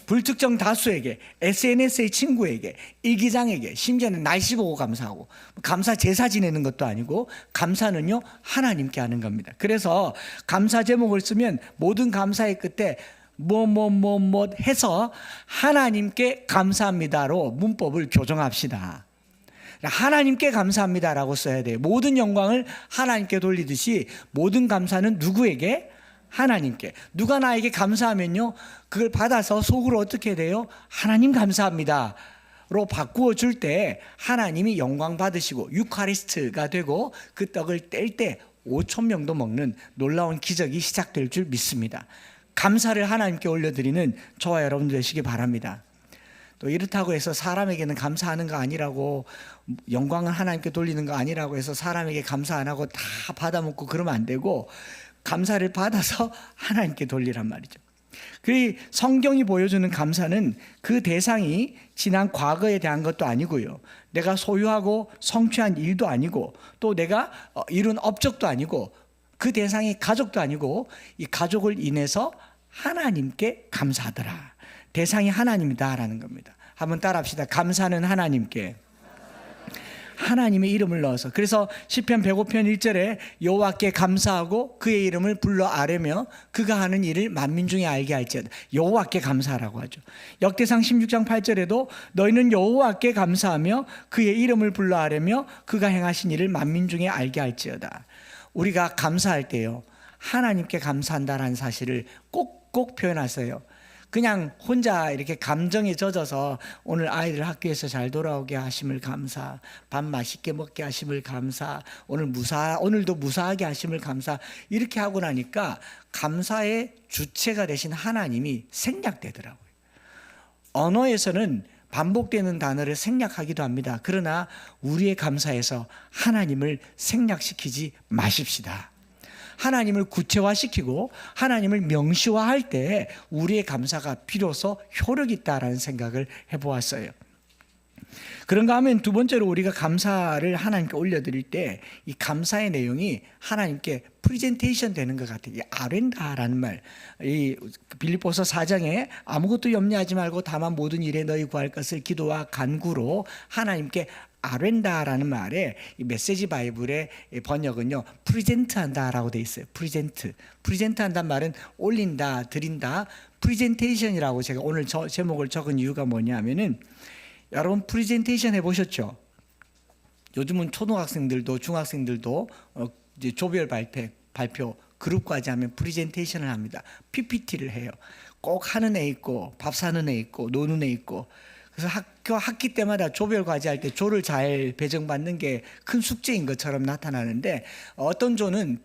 불특정 다수에게, SNS의 친구에게, 일기장에게, 심지어는 날씨 보고 감사하고, 감사 제사 지내는 것도 아니고 감사는요 하나님께 하는 겁니다. 그래서 감사 제목을 쓰면 모든 감사의 끝에 뭐 해서 하나님께 감사합니다로 문법을 교정합시다. 하나님께 감사합니다라고 써야 돼요. 모든 영광을 하나님께 돌리듯이 모든 감사는 누구에게? 하나님께. 누가 나에게 감사하면요 그걸 받아서 속으로 어떻게 돼요? 하나님 감사합니다로 바꾸어 줄 때 하나님이 영광 받으시고 유카리스트가 되고 그 떡을 뗄 때 5천 명도 먹는 놀라운 기적이 시작될 줄 믿습니다. 감사를 하나님께 올려드리는 저와 여러분들 되시기 바랍니다. 또 이렇다고 해서 사람에게는 감사하는 거 아니라고, 영광을 하나님께 돌리는 거 아니라고 해서 사람에게 감사 안 하고 다 받아먹고 그러면 안 되고, 감사를 받아서 하나님께 돌리란 말이죠. 그 성경이 보여주는 감사는 그 대상이 지난 과거에 대한 것도 아니고요, 내가 소유하고 성취한 일도 아니고, 또 내가 이룬 업적도 아니고, 그 대상이 가족도 아니고, 이 가족을 인해서 하나님께 감사하더라. 대상이 하나님이다라는 겁니다. 한번 따라합시다. 감사는 하나님께. 하나님의 이름을 넣어서. 그래서 시편 105편 1절에 여호와께 감사하고 그의 이름을 불러 아뢰며 그가 하는 일을 만민 중에 알게 할지어다. 여호와께 감사하라고 하죠. 역대상 16장 8절에도 너희는 여호와께 감사하며 그의 이름을 불러 아뢰며 그가 행하신 일을 만민 중에 알게 할지어다. 우리가 감사할 때요 하나님께 감사한다라는 사실을 꼭꼭 표현하세요. 그냥 혼자 이렇게 감정에 젖어서 오늘 아이들 학교에서 잘 돌아오게 하심을 감사, 밥 맛있게 먹게 하심을 감사, 오늘도 무사하게 하심을 감사, 이렇게 하고 나니까 감사의 주체가 되신 하나님이 생략되더라고요. 언어에서는 반복되는 단어를 생략하기도 합니다. 그러나 우리의 감사에서 하나님을 생략시키지 마십시다. 하나님을 구체화시키고 하나님을 명시화할 때 우리의 감사가 비로소 효력이 있다라는 생각을 해보았어요. 그런가 하면 두 번째로 우리가 감사를 하나님께 올려드릴 때 이 감사의 내용이 하나님께 프리젠테이션 되는 것 같아요. 이 아랜다라는 말, 이 빌립보서 4장에 아무것도 염려하지 말고 다만 모든 일에 너희 구할 것을 기도와 간구로 하나님께 아랜다라는 말에 이 메시지 바이블의 번역은요 프리젠트한다라고 돼 있어요. 프리젠트한다는 말은 올린다, 드린다. 프리젠테이션이라고 제가 오늘 제목을 적은 이유가 뭐냐면은, 여러분 프리젠테이션 해보셨죠? 요즘은 초등학생들도 중학생들도 이제 조별 발표 그룹까지 하면 프리젠테이션을 합니다. PPT를 해요. 꼭 하는 애 있고 밥 사는 애 있고 노는 애 있고. 그래서 학기 때마다 조별 과제 할 때 조를 잘 배정받는 게 큰 숙제인 것처럼 나타나는데, 어떤 조는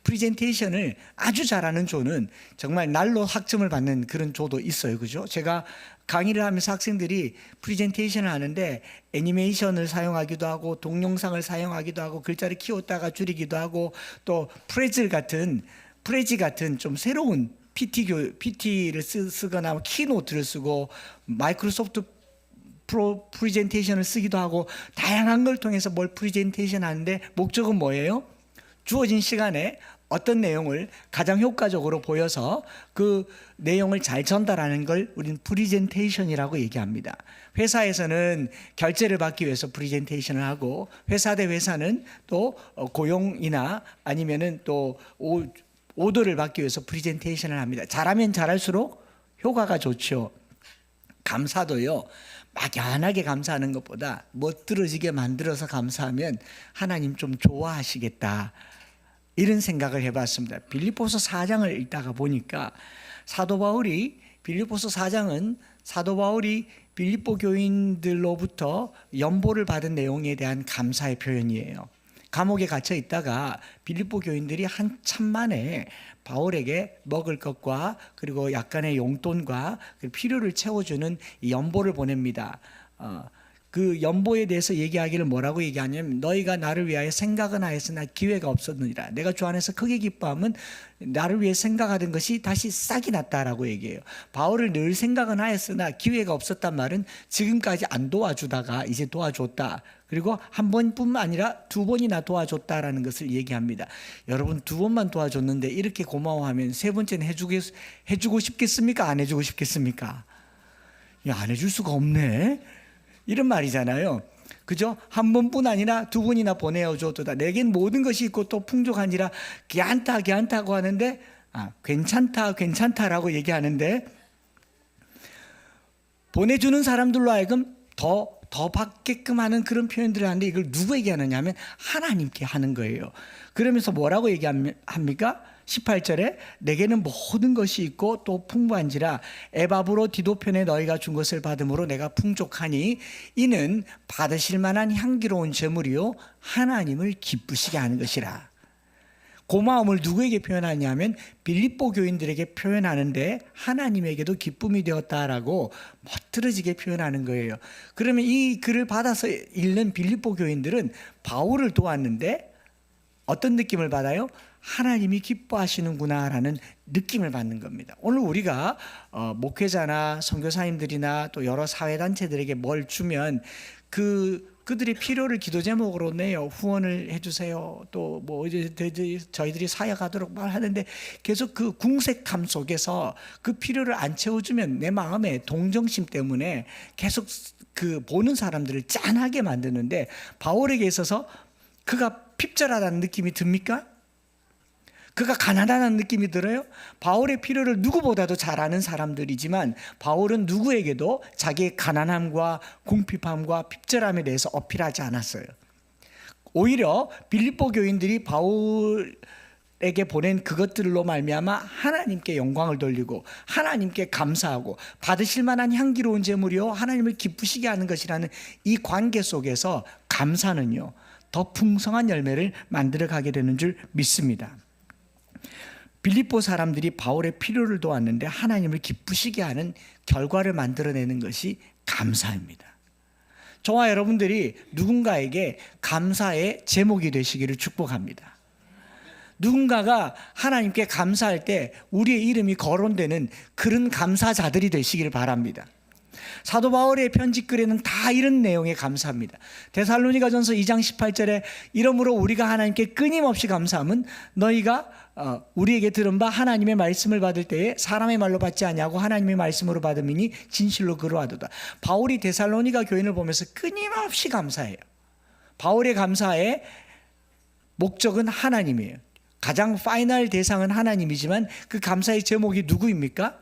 프리젠테이션을 아주 잘하는 조는 정말 날로 학점을 받는 그런 조도 있어요. 그죠? 제가 강의를 하면서 학생들이 프리젠테이션을 하는데 애니메이션을 사용하기도 하고 동영상을 사용하기도 하고 글자를 키웠다가 줄이기도 하고 또 프레지 같은 좀 새로운 PT를 쓰거나 키노트를 쓰고 마이크로소프트 프레젠테이션을 쓰기도 하고, 다양한 걸 통해서 뭘 프레젠테이션 하는데 목적은 뭐예요? 주어진 시간에 어떤 내용을 가장 효과적으로 보여서 그 내용을 잘 전달하는 걸 우리는 프레젠테이션이라고 얘기합니다. 회사에서는 결제를 받기 위해서 프레젠테이션을 하고, 회사 대 회사는 또 고용이나 아니면은 또 오더를 받기 위해서 프레젠테이션을 합니다. 잘하면 잘할수록 효과가 좋죠. 감사도요, 막연하게 감사하는 것보다 멋들어지게 만들어서 감사하면 하나님 좀 좋아하시겠다, 이런 생각을 해봤습니다. 빌립보서 4장을 읽다가 보니까 사도 바울이 빌립보서 4장은 사도 바울이 빌립보 교인들로부터 연보를 받은 내용에 대한 감사의 표현이에요. 감옥에 갇혀 있다가 빌립보 교인들이 한참 만에 바울에게 먹을 것과 그리고 약간의 용돈과 필요를 채워주는 연보를 보냅니다. 그 연보에 대해서 얘기하기를 뭐라고 얘기하냐면 너희가 나를 위하여 생각은 하였으나 기회가 없었느니라. 내가 주 안에서 크게 기뻐함은 나를 위해 생각하던 것이 다시 싹이 났다라고 얘기해요. 바울을 늘 생각은 하였으나 기회가 없었단 말은 지금까지 안 도와주다가 이제 도와줬다. 그리고 한 번뿐만 아니라 두 번이나 도와줬다라는 것을 얘기합니다. 여러분 두 번만 도와줬는데 이렇게 고마워하면 세 번째는 해주고 싶겠습니까? 안 해주고 싶겠습니까? 야, 안 해줄 수가 없네. 이런 말이잖아요. 그죠? 한 번뿐 아니라 두 번이나 보내어줘도다. 내겐 모든 것이 있고 또 풍족하니라. 괜찮다고 하는데 괜찮다라고 얘기하는데 보내주는 사람들로 하여금 더 받게끔 하는 그런 표현들을 하는데 이걸 누구에게 하느냐 하면 하나님께 하는 거예요. 그러면서 뭐라고 얘기합니까? 18절에 내게는 모든 것이 있고 또 풍부한지라 에바브로 디도편에 너희가 준 것을 받음으로 내가 풍족하니 이는 받으실 만한 향기로운 제물이요 하나님을 기쁘시게 하는 것이라. 고마움을 누구에게 표현하냐면 빌립보 교인들에게 표현하는데 하나님에게도 기쁨이 되었다라고 멋들어지게 표현하는 거예요. 그러면 이 글을 받아서 읽는 빌립보 교인들은 바울을 도왔는데 어떤 느낌을 받아요? 하나님이 기뻐하시는구나라는 느낌을 받는 겁니다. 오늘 우리가 목회자나 선교사님들이나 또 여러 사회단체들에게 뭘 주면 그들의 필요를 기도 제목으로 내요. 후원을 해주세요. 또 뭐 저희들이 사역하도록 말하는데 계속 그 궁색함 속에서 그 필요를 안 채워주면 내 마음에 동정심 때문에 계속 그 보는 사람들을 짠하게 만드는데 바울에게 있어서 그가 핍절하다는 느낌이 듭니까? 그가 가난하다는 느낌이 들어요? 바울의 필요를 누구보다도 잘 아는 사람들이지만 바울은 누구에게도 자기의 가난함과 궁핍함과 핍절함에 대해서 어필하지 않았어요. 오히려 빌립보 교인들이 바울에게 보낸 그것들로 말미암아 하나님께 영광을 돌리고 하나님께 감사하고 받으실 만한 향기로운 제물이요 하나님을 기쁘시게 하는 것이라는 이 관계 속에서 감사는요 더 풍성한 열매를 만들어가게 되는 줄 믿습니다. 빌립보 사람들이 바울의 필요를 도왔는데 하나님을 기쁘시게 하는 결과를 만들어내는 것이 감사입니다. 저와 여러분들이 누군가에게 감사의 제목이 되시기를 축복합니다. 누군가가 하나님께 감사할 때 우리의 이름이 거론되는 그런 감사자들이 되시기를 바랍니다. 사도 바울의 편지글에는 다 이런 내용에 감사합니다. 데살로니가전서 2장 18절에 이러므로 우리가 하나님께 끊임없이 감사함은 너희가 우리에게 들은 바 하나님의 말씀을 받을 때에 사람의 말로 받지 아니하고 하나님의 말씀으로 받음이니 진실로 그러하도다. 바울이 데살로니가 교인을 보면서 끊임없이 감사해요. 바울의 감사의 목적은 하나님이에요. 가장 파이널 대상은 하나님이지만 그 감사의 제목이 누구입니까?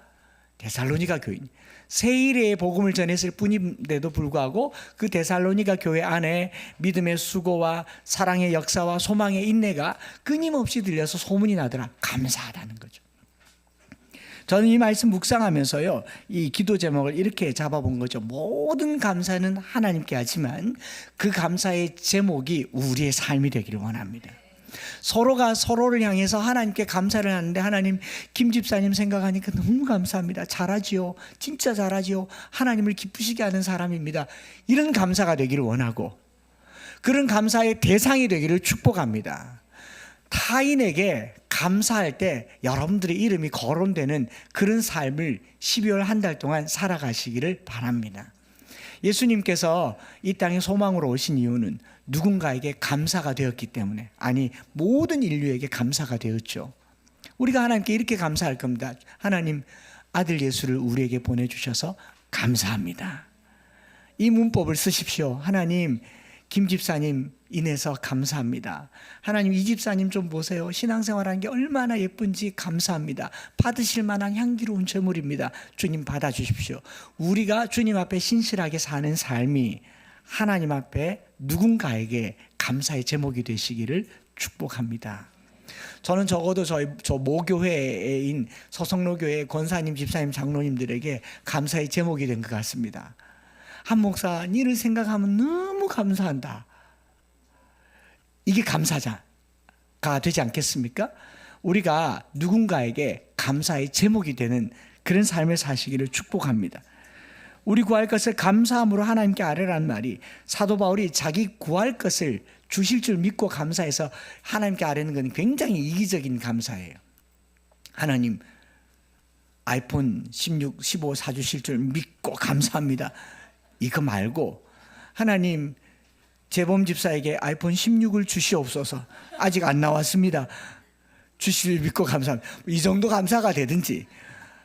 데살로니가 교인. 세일의 복음을 전했을 뿐인데도 불구하고 그 데살로니가 교회 안에 믿음의 수고와 사랑의 역사와 소망의 인내가 끊임없이 들려서 소문이 나더라. 감사하다는 거죠. 저는 이 말씀 묵상하면서요, 이 기도 제목을 이렇게 잡아본 거죠. 모든 감사는 하나님께 하지만 그 감사의 제목이 우리의 삶이 되기를 원합니다. 서로가 서로를 향해서 하나님께 감사를 하는데 하나님 김 집사님 생각하니까 너무 감사합니다. 잘하지요. 진짜 잘하지요. 하나님을 기쁘시게 하는 사람입니다. 이런 감사가 되기를 원하고 그런 감사의 대상이 되기를 축복합니다. 타인에게 감사할 때 여러분들의 이름이 거론되는 그런 삶을 12월 한 달 동안 살아가시기를 바랍니다. 예수님께서 이 땅에 소망으로 오신 이유는 누군가에게 감사가 되었기 때문에, 아니 모든 인류에게 감사가 되었죠. 우리가 하나님께 이렇게 감사할 겁니다. 하나님 아들 예수를 우리에게 보내주셔서 감사합니다. 이 문법을 쓰십시오. 하나님 김 집사님 인해서 감사합니다. 하나님 이 집사님 좀 보세요. 신앙생활하는 게 얼마나 예쁜지 감사합니다. 받으실 만한 향기로운 제물입니다. 주님 받아주십시오. 우리가 주님 앞에 신실하게 사는 삶이 하나님 앞에 누군가에게 감사의 제목이 되시기를 축복합니다. 저는 적어도 저 모교회인 서성로교회 권사님, 집사님, 장로님들에게 감사의 제목이 된 것 같습니다. 한 목사, 니를 생각하면 너무 감사한다. 이게 감사자가 되지 않겠습니까? 우리가 누군가에게 감사의 제목이 되는 그런 삶을 사시기를 축복합니다. 우리 구할 것을 감사함으로 하나님께 아뢰라는 말이, 사도 바울이 자기 구할 것을 주실 줄 믿고 감사해서 하나님께 아뢰는 건 굉장히 이기적인 감사예요. 하나님 아이폰 16, 15 사주실 줄 믿고 감사합니다, 이거 말고 하나님 재범 집사에게 아이폰 16을 주시옵소서, 아직 안 나왔습니다, 주실 믿고 감사합니다, 이 정도 감사가 되든지,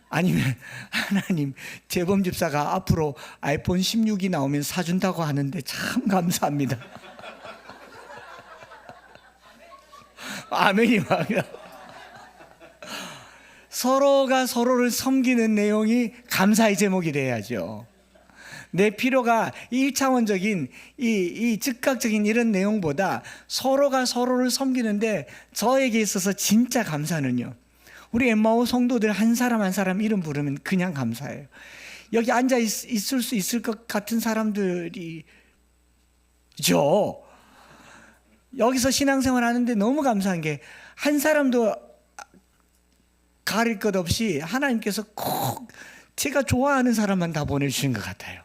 아니면 하나님 재범 집사가 앞으로 아이폰 16이 나오면 사준다고 하는데 참 감사합니다. 아멘이 막. 서로가 서로를 섬기는 내용이 감사의 제목이 돼야죠. 내 필요가 1차원적인 이 즉각적인 이런 내용보다 서로가 서로를 섬기는데 저에게 있어서 진짜 감사는요, 우리 엠마오 성도들 한 사람 한 사람 이름 부르면 그냥 감사해요. 여기 앉아 있을 수 있을 것 같은 사람들이죠. 여기서 신앙생활 하는데 너무 감사한 게 한 사람도 가릴 것 없이 하나님께서 꼭 제가 좋아하는 사람만 다 보내주신 것 같아요.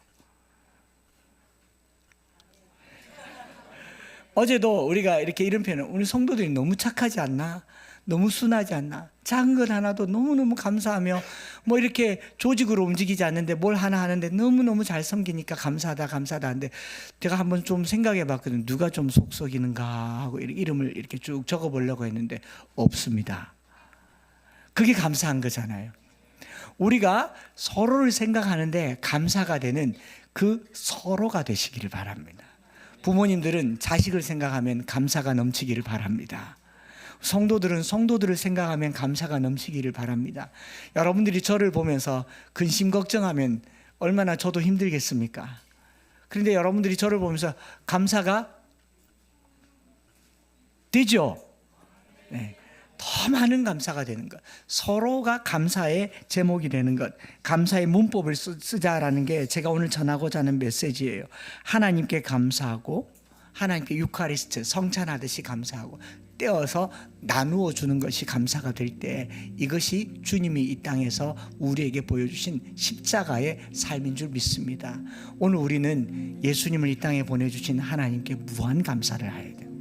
어제도 우리가 이렇게 이런 표현을, 우리 성도들이 너무 착하지 않나? 너무 순하지 않나? 작은 것 하나도 너무너무 감사하며 뭐 이렇게 조직으로 움직이지 않는데 뭘 하나 하는데 너무너무 잘 섬기니까 감사하다 감사하다 하는데, 제가 한번 좀 생각해 봤거든요. 누가 좀 속썩이는가 하고 이름을 이렇게 쭉 적어 보려고 했는데 없습니다. 그게 감사한 거잖아요. 우리가 서로를 생각하는데 감사가 되는 그 서로가 되시기를 바랍니다. 부모님들은 자식을 생각하면 감사가 넘치기를 바랍니다. 성도들은 성도들을 생각하면 감사가 넘치기를 바랍니다. 여러분들이 저를 보면서 근심 걱정하면 얼마나 저도 힘들겠습니까? 그런데 여러분들이 저를 보면서 감사가 되죠? 네. 더 많은 감사가 되는 것, 서로가 감사의 제목이 되는 것, 감사의 문법을 쓰자라는 게 제가 오늘 전하고자 하는 메시지예요. 하나님께 감사하고, 하나님께 유카리스트 성찬하듯이 감사하고, 떼어서 나누어 주는 것이 감사가 될 때, 이것이 주님이 이 땅에서 우리에게 보여주신 십자가의 삶인 줄 믿습니다. 오늘 우리는 예수님을 이 땅에 보내주신 하나님께 무한 감사를 해야 돼요.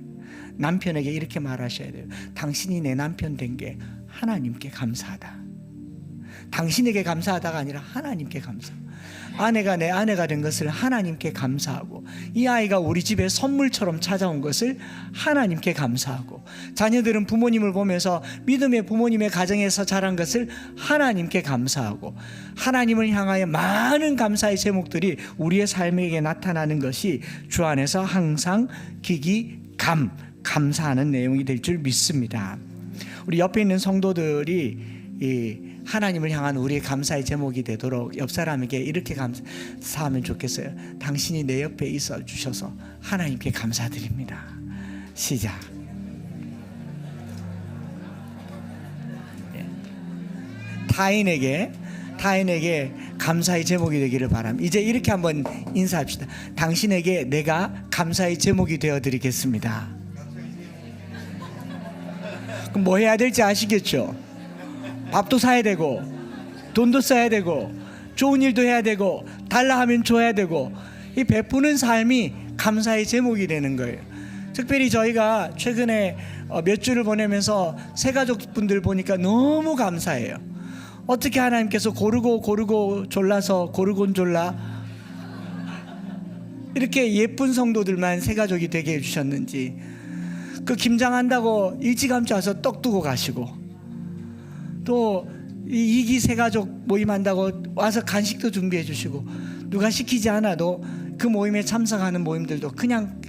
남편에게 이렇게 말하셔야 돼요. 당신이 내 남편 된 게 하나님께 감사하다. 당신에게 감사하다가 아니라 하나님께 감사. 아내가 내 아내가 된 것을 하나님께 감사하고, 이 아이가 우리 집에 선물처럼 찾아온 것을 하나님께 감사하고, 자녀들은 부모님을 보면서 믿음의 부모님의 가정에서 자란 것을 하나님께 감사하고, 하나님을 향하여 많은 감사의 제목들이 우리의 삶에게 나타나는 것이 주 안에서 항상 감사하는 내용이 될 줄 믿습니다. 우리 옆에 있는 성도들이 이 하나님을 향한 우리의 감사의 제목이 되도록 옆 사람에게 이렇게 감사하면 좋겠어요. 당신이 내 옆에 있어 주셔서 하나님께 감사드립니다. 시작. 타인에게 감사의 제목이 되기를 바랍니다. 이제 이렇게 한번 인사합시다. 당신에게 내가 감사의 제목이 되어드리겠습니다. 그럼 뭐 해야 될지 아시겠죠? 밥도 사야 되고, 돈도 써야 되고, 좋은 일도 해야 되고, 달라 하면 줘야 되고, 이 베푸는 삶이 감사의 제목이 되는 거예요. 특별히 저희가 최근에 몇 주를 보내면서 새가족분들 보니까 너무 감사해요. 어떻게 하나님께서 고르고 졸라서 고르곤졸라 이렇게 예쁜 성도들만 새가족이 되게 해주셨는지, 그 김장한다고 일찌감치 와서 떡 두고 가시고, 또 이기 새가족 모임한다고 와서 간식도 준비해 주시고, 누가 시키지 않아도 그 모임에 참석하는 모임들도 그냥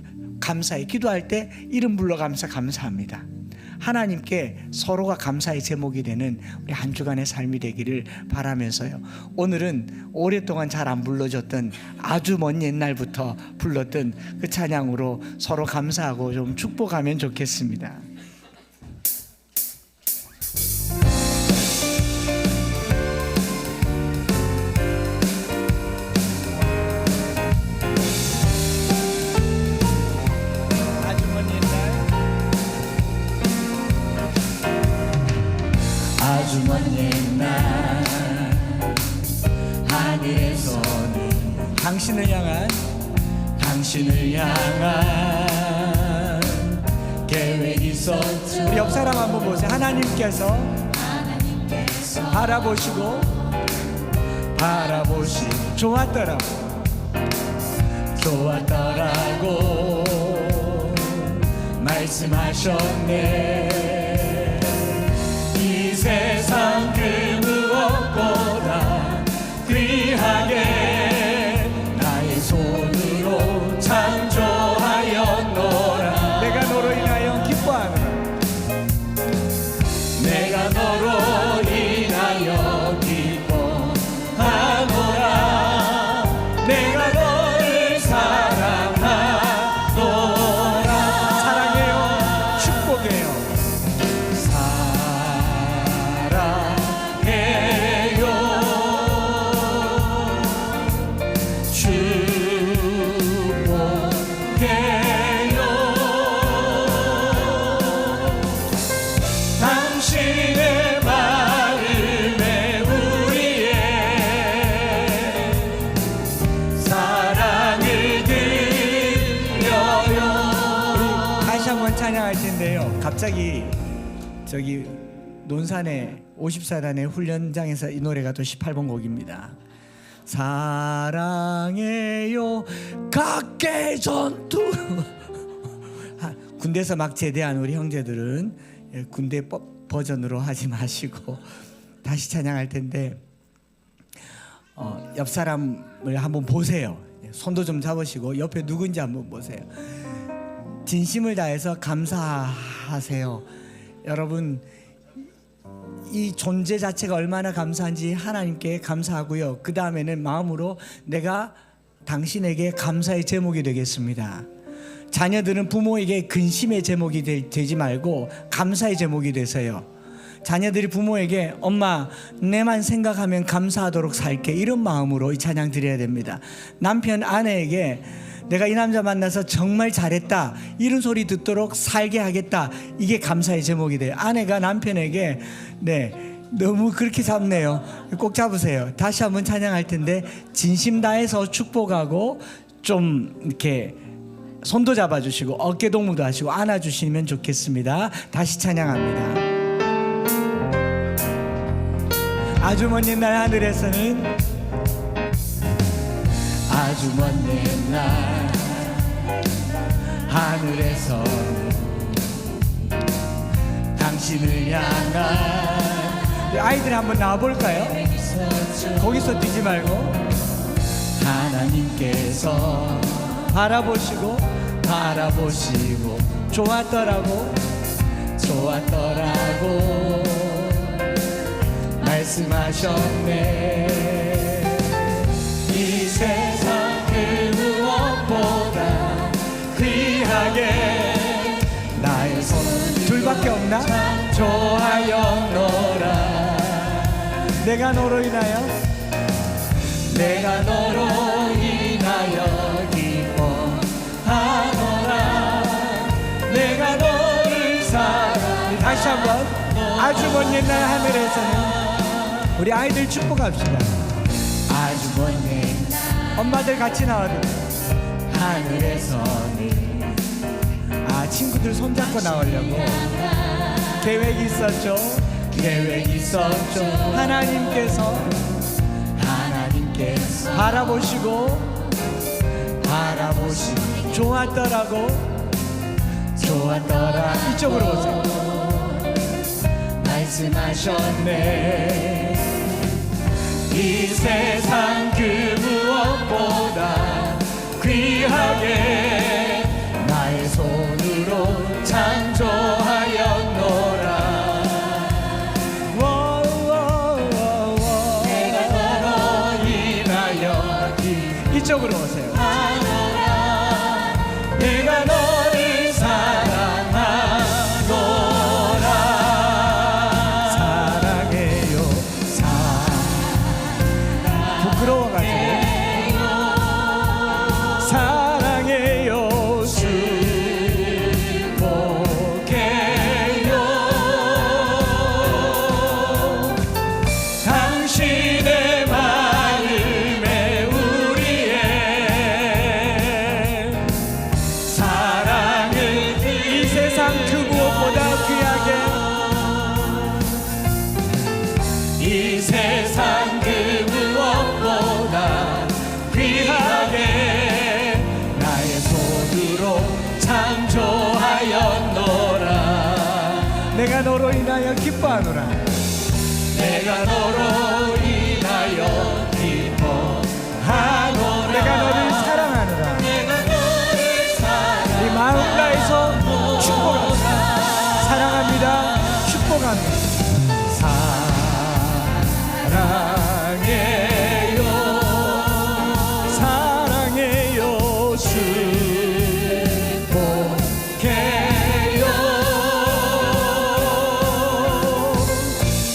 감사해. 기도할 때 이름 불러 감사합니다. 하나님께 서로가 감사의 제목이 되는 우리 한 주간의 삶이 되기를 바라면서요, 오늘은 오랫동안 잘 안 불러줬던, 아주 먼 옛날부터 불렀던 그 찬양으로 서로 감사하고 좀 축복하면 좋겠습니다. 아주 먼 옛날 하늘에서는 당신을 향한 계획이 있었죠. 우리 옆 사람 한번 보세요. 하나님께서 바라보시고 좋았더라고 말씀하셨네. 이 세상 그 무엇보다 귀하게 나의 손으로 창조하였노라. 내가 너로 인하여 기뻐하노라. 내가 너로 인하여 기뻐하노라. 내가 너를 사랑하노라. 사랑해요. 축복해요. 사랑해요. 축복해요. 당신의 마음에 우리의 사랑을 드려요. 다시 한번 찬양할 텐데요. 갑자기 저기 논산의 54단의 훈련장에서 이 노래가 또 18번 곡입니다. 사랑해요 각계 전투. 군대에서 막 제대한 우리 형제들은 군대 버전으로 하지 마시고 다시 찬양할 텐데 옆 사람을 한번 보세요. 손도 좀 잡으시고 옆에 누군지 한번 보세요. 진심을 다해서 감사하세요. 여러분, 이 존재 자체가 얼마나 감사한지 하나님께 감사하고요. 그 다음에는 마음으로 내가 당신에게 감사의 제목이 되겠습니다. 자녀들은 부모에게 근심의 제목이 되지 말고 감사의 제목이 되세요. 자녀들이 부모에게 엄마 내만 생각하면 감사하도록 살게, 이런 마음으로 이 찬양 드려야 됩니다. 남편 아내에게 내가 이 남자 만나서 정말 잘했다, 이런 소리 듣도록 살게 하겠다, 이게 감사의 제목이 돼요. 아내가 남편에게 너무 그렇게 잡네요. 꼭 잡으세요. 다시 한번 찬양할 텐데 진심 다해서 축복하고 좀 이렇게 손도 잡아주시고 어깨 동무도 하시고 안아주시면 좋겠습니다. 다시 찬양합니다. 아주 먼 옛날 하늘에서는, 아주 먼 옛날 하늘에서는 당신을 향한, 아이들 한번 나와볼까요? 거기서 뛰지 말고 하나님께서 바라보시고 좋았더라고 말씀하셨네. 이 세상 그 무엇보다 귀하게 나의 손 둘밖에 없나? 좋아였노라. 내가 너로 인하여 기뻐하노라. 내가 너를 사랑해. 다시 한번. 아주 먼 옛날 하늘에서는 우리 아이들 축복합시다. 아주 먼 옛날, 엄마들 같이 나와도 하늘에서는, 친구들 손잡고 나오려고 계획이 있었죠. 하나님께서 바라보시고 좋았더라. 이쪽으로 오세요. 말씀하셨네. 이 세상 그 무엇보다 귀하게 나의 손으로 창조하였노라. 내가 너로 인하여 이쪽으로 오세요. 내가 너를 사랑하노라. 사랑해요. 부끄러워가지고 사랑해요. 축복해요. 당신의 마음에 우리의 내가 너로 인하여 기뻐하노라. 내가 너로 인하여 기뻐하노라. 내가 너를 사랑하노라. 내가 너를 사랑하노라. 이 마음 다해서 축복합니다. 사랑합니다. 축복합니다. 사랑해요 사랑해요 축복해요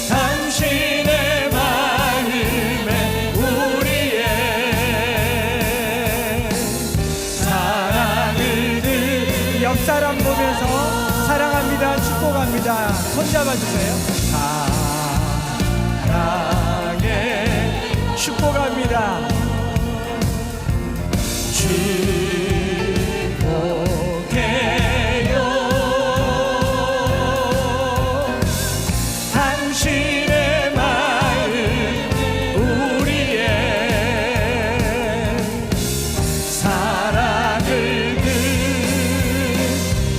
당신의 마음에 우리의 사랑을 들 옆 사람 보면서 사랑합니다. 축복합니다. 손잡아주세요. 사랑해 축복합니다. 축복해요 당신의 마음 우리의 사랑을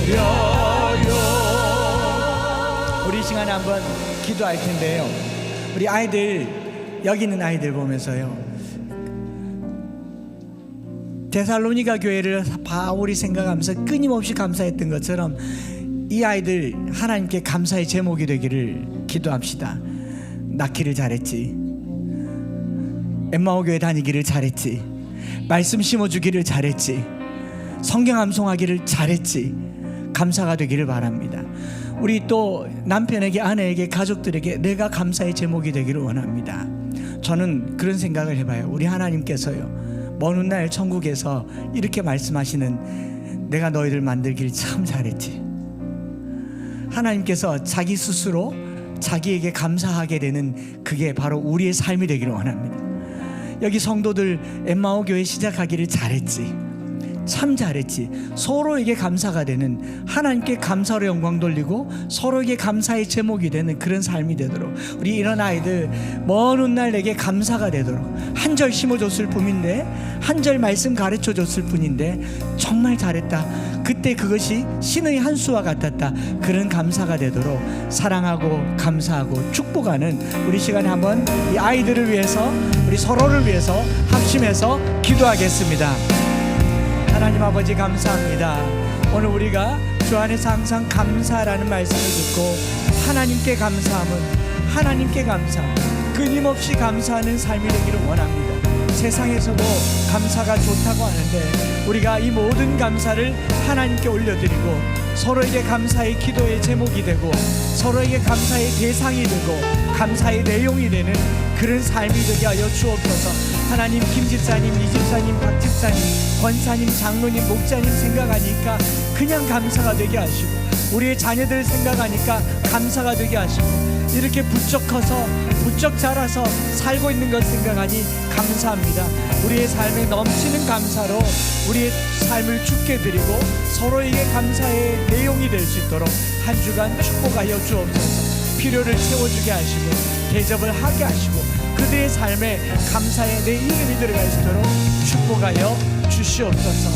드려요. 우리 이 시간에 한번 기도할 텐데요. 우리 아이들, 여기 있는 아이들 보면서요, 데살로니가 교회를 바울이 생각하면서 끊임없이 감사했던 것처럼 이 아이들 하나님께 감사의 제목이 되기를 기도합시다. 낳기를 잘했지, 엠마오 교회 다니기를 잘했지, 말씀 심어주기를 잘했지, 성경 암송하기를 잘했지. 감사가 되기를 바랍니다. 우리 또 남편에게, 아내에게, 가족들에게 내가 감사의 제목이 되기를 원합니다. 저는 그런 생각을 해봐요. 우리 하나님께서요, 먼 훗날 천국에서 이렇게 말씀하시는, 내가 너희를 만들길 참 잘했지. 하나님께서 자기 스스로 자기에게 감사하게 되는, 그게 바로 우리의 삶이 되기를 원합니다. 여기 성도들 엠마오 교회 시작하기를 잘했지, 참 잘했지. 서로에게 감사가 되는, 하나님께 감사로 영광 돌리고 서로에게 감사의 제목이 되는 그런 삶이 되도록, 우리 이런 아이들 먼 훗날 내게 감사가 되도록, 한 절 심어줬을 뿐인데, 한 절 말씀 가르쳐줬을 뿐인데 정말 잘했다, 그때 그것이 신의 한 수와 같았다, 그런 감사가 되도록 사랑하고 감사하고 축복하는 우리 시간에 한번 이 아이들을 위해서, 우리 서로를 위해서 합심해서 기도하겠습니다. 하나님 아버지 감사합니다. 오늘 우리가 주 안에서 항상 감사라는 말씀을 듣고, 하나님께 감사함은, 하나님께 감사, 끊임없이 감사하는 삶이 되기를 원합니다. 세상에서도 감사가 좋다고 하는데 우리가 이 모든 감사를 하나님께 올려드리고 서로에게 감사의 기도의 제목이 되고 서로에게 감사의 대상이 되고 감사의 내용이 되는 그런 삶이 되게 하여 주옵소서. 하나님, 김 집사님, 이 집사님, 박 집사님, 권사님, 장로님, 목자님 생각하니까 그냥 감사가 되게 하시고, 우리의 자녀들 생각하니까 감사가 되게 하시고, 이렇게 부쩍 커서 부쩍 자라서 살고 있는 것 생각하니 감사합니다. 우리의 삶에 넘치는 감사로 우리의 삶을 주께 드리고 서로에게 감사의 내용이 될 수 있도록 한 주간 축복하여 주옵소서. 필요를 채워주게 하시고 대접을 하게 하시고 그들의 삶에 감사의 내 이름이 들어갈 수 있도록 축복하여 주시옵소서.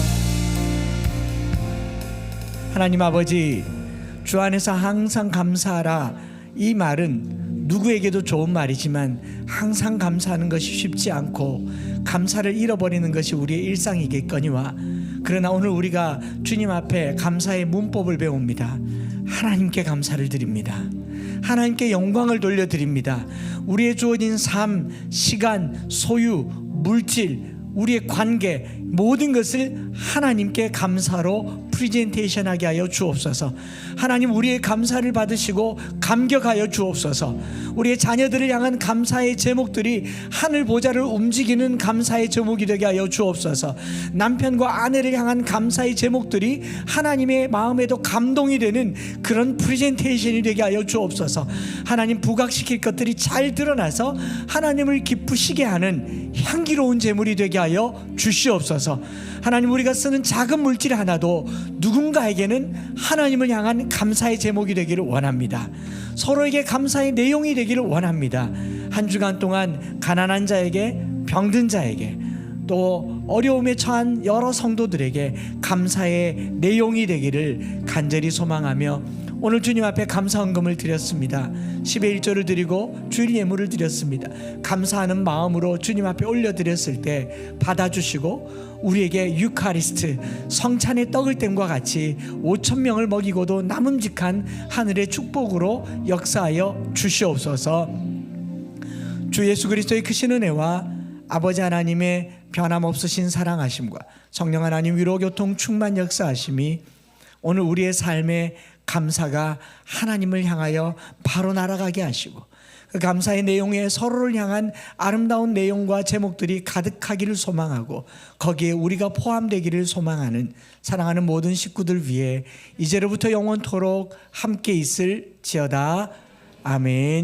하나님 아버지, 주 안에서 항상 감사하라, 이 말은 누구에게도 좋은 말이지만 항상 감사하는 것이 쉽지 않고 감사를 잃어버리는 것이 우리의 일상이겠거니와, 그러나 오늘 우리가 주님 앞에 감사의 문법을 배웁니다. 하나님께 감사를 드립니다. 하나님께 영광을 돌려드립니다. 우리의 주어진 삶, 시간, 소유, 물질, 우리의 관계, 모든 것을 하나님께 감사로 프리젠테이션하게 하여 주옵소서. 하나님, 우리의 감사를 받으시고 감격하여 주옵소서. 우리의 자녀들을 향한 감사의 제목들이 하늘 보좌를 움직이는 감사의 제목이 되게 하여 주옵소서. 남편과 아내를 향한 감사의 제목들이 하나님의 마음에도 감동이 되는 그런 프리젠테이션이 되게 하여 주옵소서. 하나님, 부각시킬 것들이 잘 드러나서 하나님을 기쁘시게 하는 향기로운 제물이 되게 하여 주시옵소서. 하나님, 우리가 쓰는 작은 물질 하나도 누군가에게는 하나님을 향한 감사의 제목이 되기를 원합니다. 서로에게 감사의 내용이 되기를 원합니다. 한 주간 동안 가난한 자에게, 병든 자에게, 또 어려움에 처한 여러 성도들에게 감사의 내용이 되기를 간절히 소망하며 오늘 주님 앞에 감사 헌금을 드렸습니다. 10의 1조를 드리고 주일 예물을 드렸습니다. 감사하는 마음으로 주님 앞에 올려드렸을 때 받아주시고 우리에게 유카리스트 성찬의 떡을 땜과 같이 5,000명을 먹이고도 남음직한 하늘의 축복으로 역사하여 주시옵소서. 주 예수 그리스도의 크신 은혜와 아버지 하나님의 변함없으신 사랑하심과 성령 하나님 위로 교통 충만 역사하심이 오늘 우리의 삶의 감사가 하나님을 향하여 바로 날아가게 하시고 그 감사의 내용에 서로를 향한 아름다운 내용과 제목들이 가득하기를 소망하고 거기에 우리가 포함되기를 소망하는 사랑하는 모든 식구들 위해 이제로부터 영원토록 함께 있을지어다. 아멘.